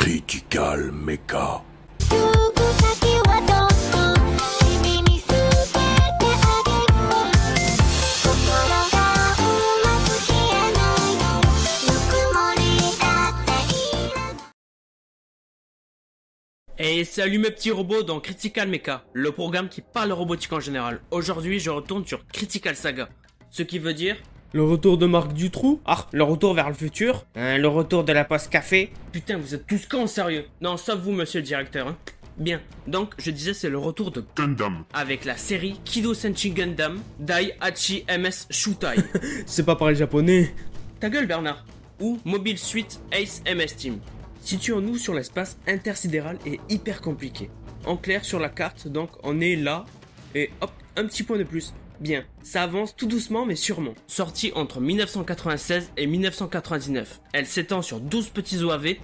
Critical Mecha. Et salut mes petits robots dans Critical Mecha, le programme qui parle robotique en général. Aujourd'hui je retourne sur Critical Saga, ce qui veut dire... Le retour de Marc Dutroux? Ah, le retour vers le futur? Le retour de la poste café? Putain, vous êtes tous cons sérieux? Non, sauf vous monsieur le directeur, hein. Bien, donc je disais c'est le retour de Gundam. avec la série Kido Senshi Gundam Daihachi MS Shutai. C'est pas pareil japonais. Ta gueule Bernard. Ou Mobile Suit Ace MS Team. Situons-nous sur l'espace intersidéral et hyper compliqué. En clair sur la carte, donc on est là, et hop, un petit point de plus. Bien, ça avance tout doucement mais sûrement. Sortie entre 1996 et 1999. Elle s'étend sur 12 petits OAV.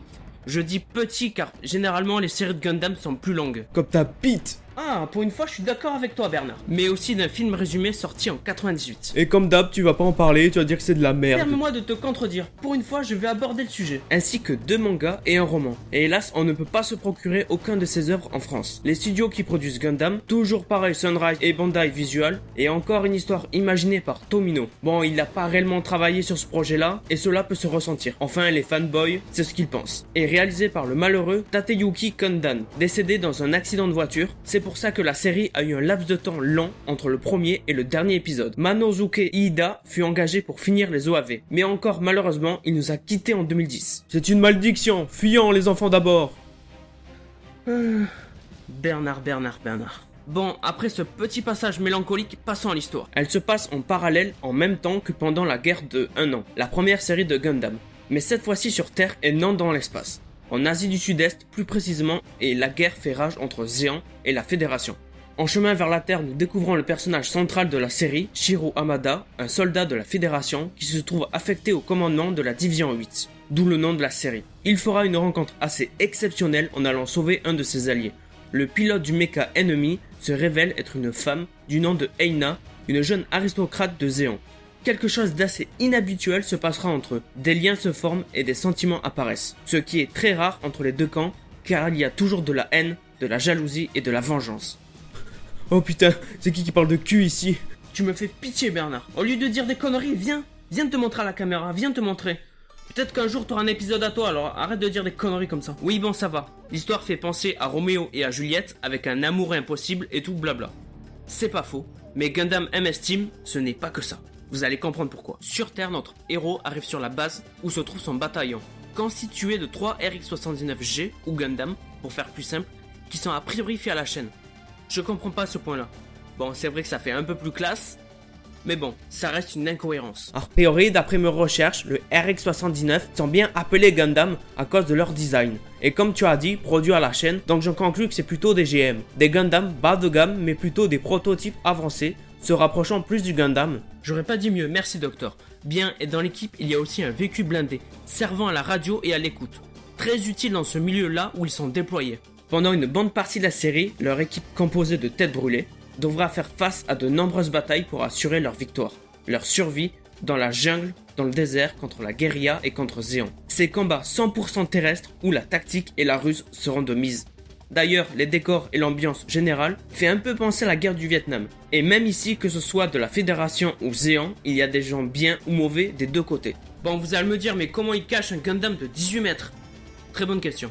Je dis petits car généralement les séries de Gundam sont plus longues. Comme ta bite. Ah, pour une fois je suis d'accord avec toi Bernard. Mais aussi d'un film résumé sorti en 98. Et comme d'hab, tu vas pas en parler, tu vas dire que c'est de la merde. Permets-moi de te contredire, pour une fois je vais aborder le sujet. Ainsi que 2 mangas et un roman. Et hélas, on ne peut pas se procurer aucun de ces œuvres en France. Les studios qui produisent Gundam, toujours pareil Sunrise et Bandai Visual, et encore une histoire imaginée par Tomino. Bon, il n'a pas réellement travaillé sur ce projet-là, et cela peut se ressentir. Enfin, les fanboys, c'est ce qu'ils pensent. Et réalisé par le malheureux Tateyuki Kondan, décédé dans un accident de voiture. C'est pour ça que la série a eu un laps de temps lent entre le premier et le dernier épisode. Manosuke Iida fut engagé pour finir les OAV, mais encore malheureusement, il nous a quittés en 2010. C'est une malédiction, fuyons les enfants d'abord. Bernard. Bon, après ce petit passage mélancolique, passons à l'histoire. Elle se passe en parallèle en même temps que pendant la guerre de 1 an, la première série de Gundam, mais cette fois-ci sur Terre et non dans l'espace. En Asie du Sud-Est, plus précisément, et la guerre fait rage entre Zeon et la Fédération. En chemin vers la Terre, nous découvrons le personnage central de la série, Shiro Hamada, un soldat de la Fédération qui se trouve affecté au commandement de la Division 8, d'où le nom de la série. Il fera une rencontre assez exceptionnelle en allant sauver un de ses alliés. Le pilote du mecha ennemi se révèle être une femme du nom de Eina, une jeune aristocrate de Zeon. Quelque chose d'assez inhabituel se passera entre eux. Des liens se forment et des sentiments apparaissent. Ce qui est très rare entre les deux camps, car il y a toujours de la haine, de la jalousie et de la vengeance. Oh putain, c'est qui parle de cul ici? Tu me fais pitié Bernard. Au lieu de dire des conneries, viens te montrer à la caméra, viens te montrer. Peut-être qu'un jour t'auras un épisode à toi, alors arrête de dire des conneries comme ça. Oui bon ça va. L'histoire fait penser à Roméo et à Juliette avec un amour impossible et tout blabla. C'est pas faux, mais Gundam MS Team, ce n'est pas que ça. Vous allez comprendre pourquoi. Sur Terre, notre héros arrive sur la base où se trouve son bataillon, constitué de 3 RX-79G ou Gundam, pour faire plus simple, qui sont a priori faits à la chaîne. Je comprends pas ce point-là. Bon, c'est vrai que ça fait un peu plus classe, mais bon, ça reste une incohérence. A priori, d'après mes recherches, le RX-79 sont bien appelés Gundam à cause de leur design. Et comme tu as dit, produits à la chaîne, donc j'en conclus que c'est plutôt des GM. Des Gundam bas de gamme, mais plutôt des prototypes avancés, se rapprochant plus du Gundam. J'aurais pas dit mieux, merci docteur. Bien, et dans l'équipe, il y a aussi un véhicule blindé, servant à la radio et à l'écoute. Très utile dans ce milieu-là où ils sont déployés. Pendant une bonne partie de la série, leur équipe composée de têtes brûlées devra faire face à de nombreuses batailles pour assurer leur victoire, leur survie dans la jungle, dans le désert, contre la guérilla et contre Zeon. Ces combats 100% terrestres où la tactique et la ruse seront de mise. D'ailleurs, les décors et l'ambiance générale fait un peu penser à la guerre du Vietnam. Et même ici, que ce soit de la Fédération ou Zeon, il y a des gens bien ou mauvais des deux côtés. Bon, vous allez me dire, mais comment ils cachent un Gundam de 18 mètres? Très bonne question.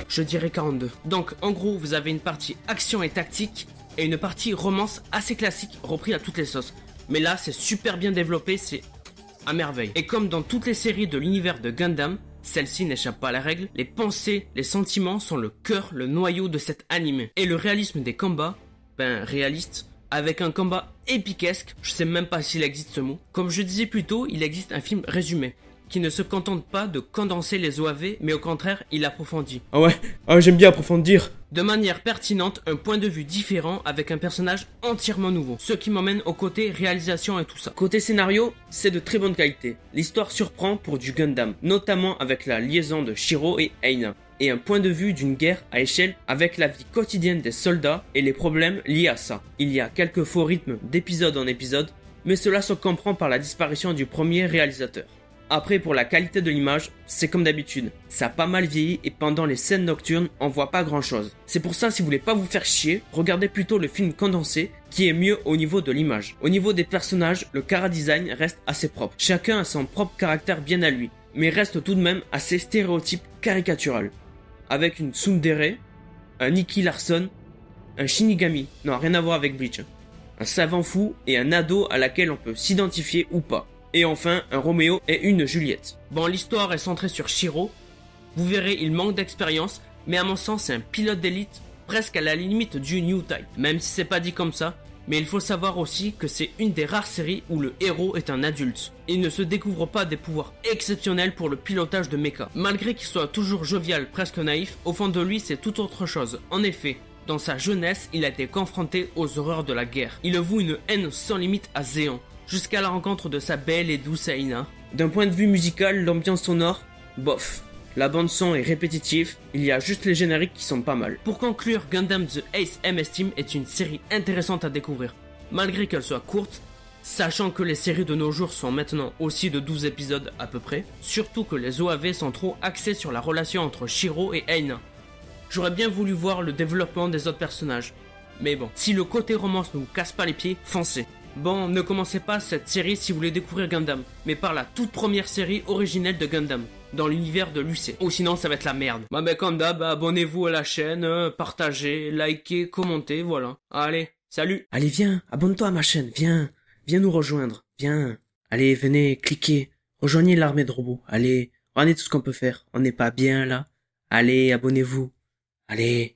Je dirais 42. Donc, en gros, vous avez une partie action et tactique, et une partie romance assez classique, repris à toutes les sauces. Mais là, c'est super bien développé, c'est à merveille. Et comme dans toutes les séries de l'univers de Gundam, celle-ci n'échappe pas à la règle, les pensées, les sentiments sont le cœur, le noyau de cet anime. Et le réalisme des combats, réaliste, avec un combat épiquesque, je sais même pas s'il existe ce mot. Comme je disais plus tôt, il existe un film résumé, qui ne se contente pas de condenser les OAV, mais au contraire, il approfondit. Ah ouais, j'aime bien approfondir. De manière pertinente, un point de vue différent avec un personnage entièrement nouveau. Ce qui m'emmène au côté réalisation et tout ça. Côté scénario, c'est de très bonne qualité. L'histoire surprend pour du Gundam, notamment avec la liaison de Shiro et Eina. Et un point de vue d'une guerre à échelle avec la vie quotidienne des soldats et les problèmes liés à ça. Il y a quelques faux rythmes d'épisode en épisode, mais cela se comprend par la disparition du premier réalisateur. Après, pour la qualité de l'image, c'est comme d'habitude. Ça a pas mal vieilli et pendant les scènes nocturnes, on voit pas grand chose. C'est pour ça, si vous voulez pas vous faire chier, regardez plutôt le film condensé, qui est mieux au niveau de l'image. Au niveau des personnages, le chara-design reste assez propre. Chacun a son propre caractère bien à lui, mais reste tout de même assez stéréotype caricatural. Avec une tsundere, un Nicky Larson, un Shinigami, non rien à voir avec Bleach, un savant fou et un ado à laquelle on peut s'identifier ou pas. Et enfin, un Roméo et une Juliette. Bon, l'histoire est centrée sur Shiro. Vous verrez, il manque d'expérience, mais à mon sens, c'est un pilote d'élite, presque à la limite du New Type. Même si c'est pas dit comme ça, mais il faut savoir aussi que c'est une des rares séries où le héros est un adulte. Il ne se découvre pas des pouvoirs exceptionnels pour le pilotage de mecha. Malgré qu'il soit toujours jovial, presque naïf, au fond de lui, c'est tout autre chose. En effet, dans sa jeunesse, il a été confronté aux horreurs de la guerre. Il avoue une haine sans limite à Zéon, jusqu'à la rencontre de sa belle et douce Aina. D'un point de vue musical, l'ambiance sonore, bof. La bande son est répétitive, il y a juste les génériques qui sont pas mal. Pour conclure, Gundam The Ace MS Team est une série intéressante à découvrir, malgré qu'elle soit courte, sachant que les séries de nos jours sont maintenant aussi de 12 épisodes à peu près, surtout que les OAV sont trop axés sur la relation entre Shiro et Aina. J'aurais bien voulu voir le développement des autres personnages, mais bon, si le côté romance ne vous casse pas les pieds, foncez. Bon, ne commencez pas cette série si vous voulez découvrir Gundam, mais par la toute première série originelle de Gundam, dans l'univers de l'UC. Ou sinon ça va être la merde. Bah mais comme d'hab, abonnez-vous à la chaîne, partagez, likez, commentez, voilà. Allez, salut. Allez viens, abonne-toi à ma chaîne, viens nous rejoindre, viens. Allez, venez, cliquez, rejoignez l'armée de robots, allez, regardez tout ce qu'on peut faire. On n'est pas bien là. Allez, abonnez-vous. Allez.